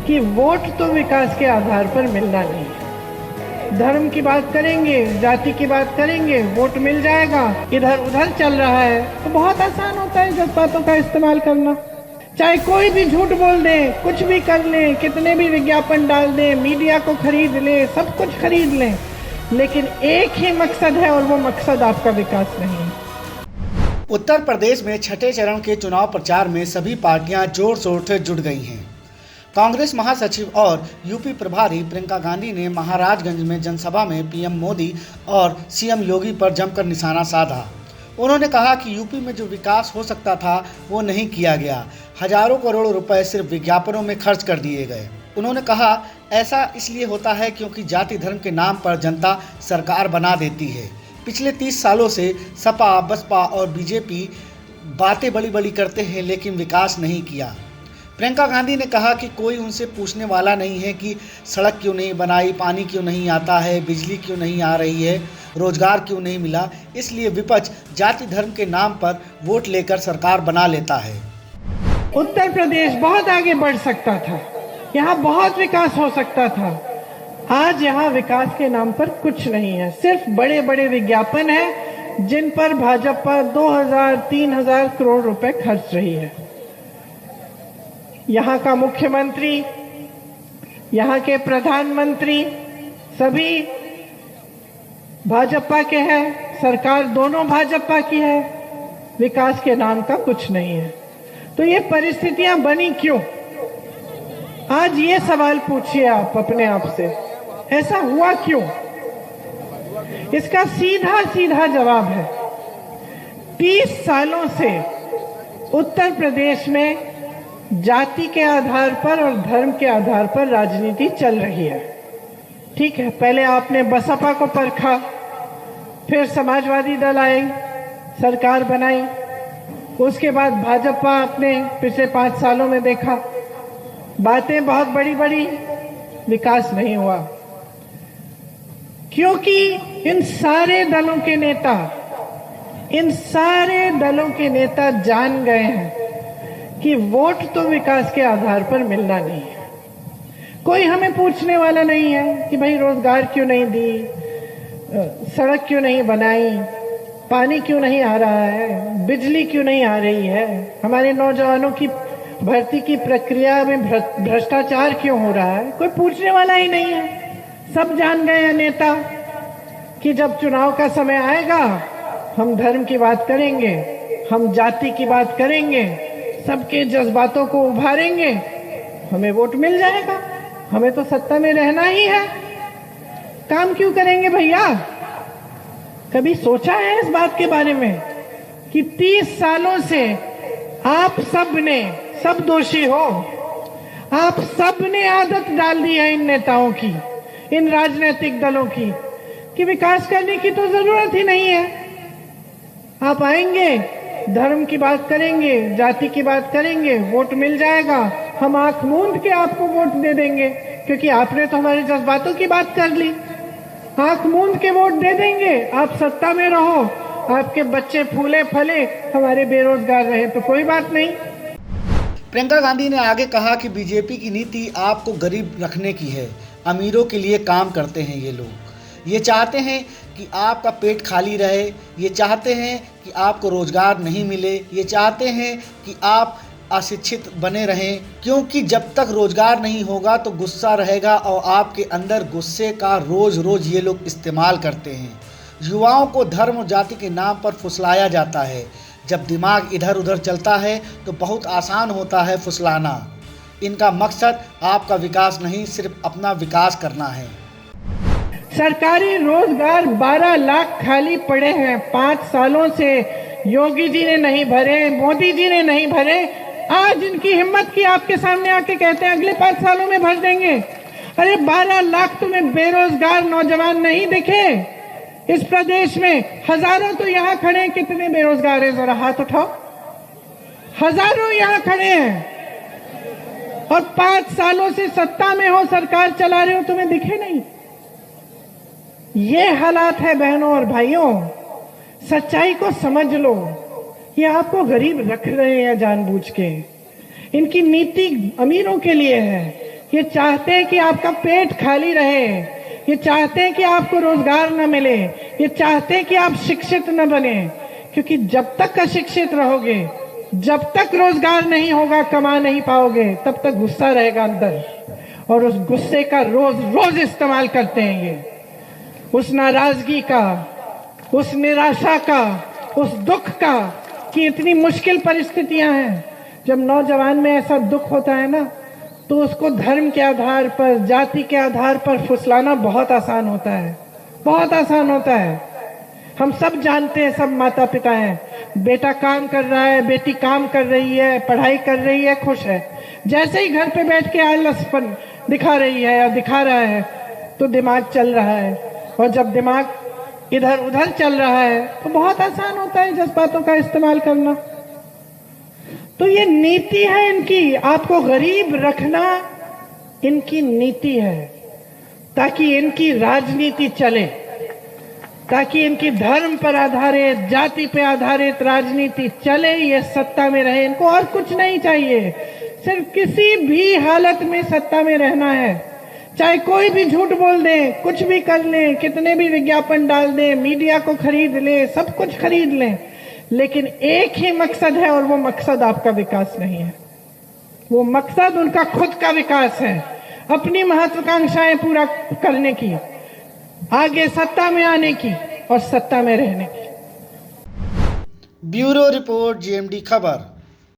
कि वोट तो विकास के आधार पर मिलना नहीं है। धर्म की बात करेंगे, जाति की बात करेंगे, वोट मिल जाएगा, इधर उधर चल रहा है तो बहुत आसान होता है जज्बातों का इस्तेमाल करना। चाहे कोई भी झूठ बोल दे, कुछ भी कर ले, कितने भी विज्ञापन डाल दे, मीडिया को खरीद ले, सब कुछ खरीद ले, लेकिन एक ही मकसद है और वो मकसद आपका विकास नहीं है। उत्तर प्रदेश में छठे चरण के चुनाव प्रचार में सभी पार्टियां जोर शोर से जुट गई हैं। कांग्रेस महासचिव और यूपी प्रभारी प्रियंका गांधी ने महाराजगंज में जनसभा में पीएम मोदी और सीएम योगी पर जमकर निशाना साधा। उन्होंने कहा कि यूपी में जो विकास हो सकता था वो नहीं किया गया। हजारों करोड़ रुपए सिर्फ विज्ञापनों में खर्च कर दिए गए। उन्होंने कहा ऐसा इसलिए होता है क्योंकि जाति धर्म के नाम पर जनता सरकार बना देती है। पिछले 30 सालों से सपा, बसपा और बीजेपी बातें बड़ी बड़ी करते हैं लेकिन विकास नहीं किया। प्रियंका गांधी ने कहा कि कोई उनसे पूछने वाला नहीं है कि सड़क क्यों नहीं बनाई, पानी क्यों नहीं आता है, बिजली क्यों नहीं आ रही है, रोजगार क्यों नहीं मिला। इसलिए विपक्ष जाति धर्म के नाम पर वोट लेकर सरकार बना लेता है। उत्तर प्रदेश बहुत आगे बढ़ सकता था, यहाँ बहुत विकास हो सकता था। आज यहाँ विकास के नाम पर कुछ नहीं है, सिर्फ बड़े बड़े विज्ञापन हैं जिन पर भाजपा 2000-3000 करोड़ रुपए खर्च रही है। यहाँ का मुख्यमंत्री, यहाँ के प्रधानमंत्री सभी भाजपा के हैं, सरकार दोनों भाजपा की है, विकास के नाम का कुछ नहीं है। तो ये परिस्थितियां बनी क्यों? आज ये सवाल पूछिए आप अपने आप से, ऐसा हुआ क्यों? इसका सीधा सीधा जवाब है 30 सालों से उत्तर प्रदेश में जाति के आधार पर और धर्म के आधार पर राजनीति चल रही है। ठीक है, पहले आपने बसपा को परखा, फिर समाजवादी दल आई, सरकार बनाई, उसके बाद भाजपा आपने पिछले 5 सालों में देखा, बातें बहुत बड़ी बड़ी, विकास नहीं हुआ। क्योंकि इन सारे दलों के नेता जान गए हैं कि वोट तो विकास के आधार पर मिलना नहीं है। कोई हमें पूछने वाला नहीं है कि भाई रोजगार क्यों नहीं दी, सड़क क्यों नहीं बनाई, पानी क्यों नहीं आ रहा है, बिजली क्यों नहीं आ रही है, हमारे नौजवानों की भर्ती की प्रक्रिया में भ्रष्टाचार क्यों हो रहा है। कोई पूछने वाला ही नहीं है। सब जान गए हैं नेता कि जब चुनाव का समय आएगा हम धर्म की बात करेंगे, हम जाति की बात करेंगे, सबके जज्बातों को उभारेंगे, हमें वोट मिल जाएगा, हमें तो सत्ता में रहना ही है। काम क्यों करेंगे भैया? कभी सोचा है इस बात के बारे में कि 30 सालों से आप सब दोषी हो, आप सब ने आदत डाल दी है इन नेताओं की, इन राजनीतिक दलों की, कि विकास करने की तो जरूरत ही नहीं है। आप आएंगे, धर्म की बात करेंगे, जाति की बात करेंगे, वोट मिल जाएगा, हम आंख मूंद के आपको वोट दे देंगे क्योंकि आपने तो हमारे जज्बातों की बात कर ली। आंख मूंद के वोट दे देंगे, आप सत्ता में रहो, आपके बच्चे फूले फले, हमारे बेरोजगार रहे तो कोई बात नहीं। प्रियंका गांधी ने आगे कहा कि बीजेपी की नीति आपको गरीब रखने की है, अमीरों के लिए काम करते हैं ये लोग। ये चाहते हैं कि आपका पेट खाली रहे, ये चाहते हैं कि आपको रोजगार नहीं मिले, ये चाहते हैं कि आप अशिक्षित बने रहें, क्योंकि जब तक रोजगार नहीं होगा तो गुस्सा रहेगा और आपके अंदर गुस्से का रोज रोज ये लोग इस्तेमाल करते हैं। युवाओं को धर्म और जाति के नाम पर फुसलाया जाता है। जब दिमाग इधर उधर चलता है तो बहुत आसान होता है फुसलाना। इनका मकसद आपका विकास नहीं, सिर्फ अपना विकास करना है। सरकारी रोजगार 12 लाख खाली पड़े हैं, 5 सालों से योगी जी ने नहीं भरे, मोदी जी ने नहीं भरे। आज इनकी हिम्मत की आपके सामने आके कहते हैं अगले 5 सालों में भर देंगे। अरे 12 लाख तुम्हें बेरोजगार नौजवान नहीं दिखे इस प्रदेश में? हजारों तो यहाँ खड़े हैं, कितने बेरोजगार हैं जरा हाथ उठाओ। हजारों यहाँ खड़े हैं और 5 सालों से सत्ता में हो, सरकार चला रहे हो, तुम्हें दिखे नहीं। ये हालात है बहनों और भाइयों, सच्चाई को समझ लो। ये आपको गरीब रख रहे हैं जानबूझ के। इनकी नीति अमीरों के लिए है, ये चाहते हैं कि आपका पेट खाली रहे, ये चाहते हैं कि आपको रोजगार न मिले, ये चाहते हैं कि आप शिक्षित न बने। क्योंकि जब तक अशिक्षित रहोगे, जब तक रोजगार नहीं होगा, कमा नहीं पाओगे, तब तक गुस्सा रहेगा अंदर, और उस गुस्से का रोज रोज इस्तेमाल करते हैं ये, उस नाराजगी का, उस निराशा का, उस दुख का, कि इतनी मुश्किल परिस्थितियां हैं। जब नौजवान में ऐसा दुख होता है ना, तो उसको धर्म के आधार पर, जाति के आधार पर फुसलाना बहुत आसान होता है, बहुत आसान होता है। हम सब जानते हैं, सब माता पिता हैं, बेटा काम कर रहा है, बेटी काम कर रही है, पढ़ाई कर रही है, खुश है। जैसे ही घर पे बैठ के आलसपन दिखा रही है या दिखा रहा है, तो दिमाग चल रहा है, और जब दिमाग इधर उधर चल रहा है तो बहुत आसान होता है जज्बातों का इस्तेमाल करना। तो ये नीति है इनकी, आपको गरीब रखना इनकी नीति है, ताकि इनकी राजनीति चले, ताकि इनकी धर्म पर आधारित, जाति पे आधारित राजनीति चले, ये सत्ता में रहे। इनको और कुछ नहीं चाहिए, सिर्फ किसी भी हालत में सत्ता में रहना है। चाहे कोई भी झूठ बोल दे, कुछ भी कर ले, कितने भी विज्ञापन डाल दे, मीडिया को खरीद ले, सब कुछ खरीद ले, लेकिन एक ही मकसद है, और वो मकसद आपका विकास नहीं है। वो मकसद उनका खुद का विकास है, अपनी महत्वाकांक्षाएं पूरा करने की, आगे सत्ता में आने की और सत्ता में रहने की। ब्यूरो रिपोर्ट, GMD खबर।